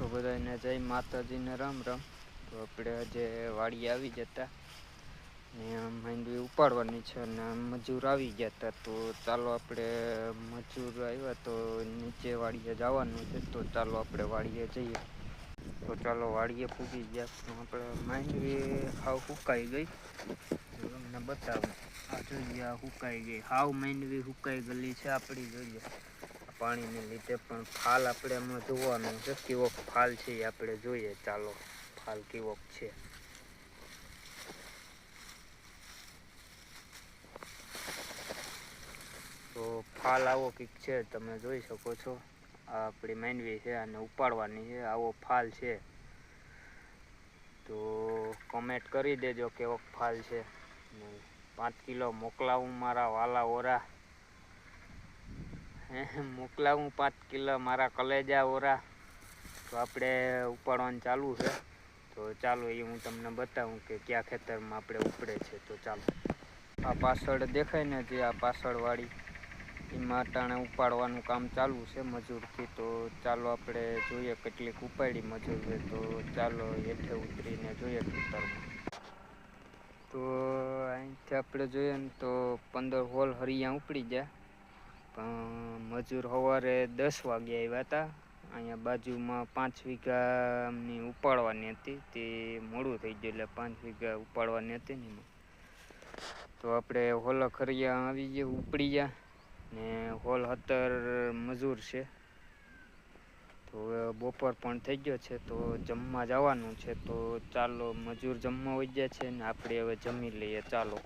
બધાને જય માતાજીને રામ રામ। તો આપણે આજે વાડીએ આવી જતા ને માંડવી ઉપાડવાની છે અને મજૂર આવી ગયા હતા। તો ચાલો આપણે મજૂર આવ્યા તો નીચે વાડીએ જવાનું છે। તો ચાલો આપણે વાડીએ જઈએ। તો ચાલો વાડીએ પૂગી ગયા। તો આપણે માંડવી હાવ સુકાઈ ગઈ। તમને બતાવું, આ જોઈએ આ સુકાઈ ગઈ, હાવ માંડવી સુકાઈ ગયેલી છે આપણી। જોઈએ પાણીને લીધે પણ ફાલ આપણે એમાં જોવાનું છે, કેવો ફાલ છે એ આપણે જોઈએ। ચાલો ફાલ કેવો છે। તો ફાલ આવો કંઈક છે, તમે જોઈ શકો છો। આ આપણી માંડવી છે અને ઉપાડવાની છે, આવો ફાલ છે। તો કમેન્ટ કરી દેજો કેવો ફાલ છે। 5 કિલો મોકલાવું મારા વાલા ઓરા, મોકલાવું 5 કિલો મારા કલેજા ઓરા। તો આપણે ઉપાડવાનું ચાલુ છે। તો ચાલો એ હું તમને બતાવું કે કયા ખેતરમાં આપણે ઉપડે છે। તો ચાલો, આ પાછળ દેખાય ને જે આ પાછળવાળી, એમાં અટાણે ઉપાડવાનું કામ ચાલુ છે મજૂરથી। તો ચાલો આપણે જોઈએ કેટલીક ઉપાડી મજૂરે। તો ચાલો હેઠે ઉતરીને જોઈએ ખેતરમાં। તો અહીંથી આપણે જોઈએ ને તો 15 હોલ હરિયા ઉપડી ગયા। પણ મજૂર સવારે 10 વાગે આવ્યા હતા। અહીંયા બાજુમાં 5 વીઘાની ઉપાડવાની હતી, તે મોડું થઈ ગયું, એટલે 5 વીઘા ઉપાડવાની હતી ને એમાં તો આપણે હોલ ખરિયા આવી ગયા, ઉપડી ગયા ને હોલ 17 મજૂર છે। તો હવે બપોર પણ થઈ ગયો છે, તો જમવા જવાનું છે। તો ચાલો મજૂર જમવા વઈ ગયા છે ને આપણે હવે જમી લઈએ, ચાલો।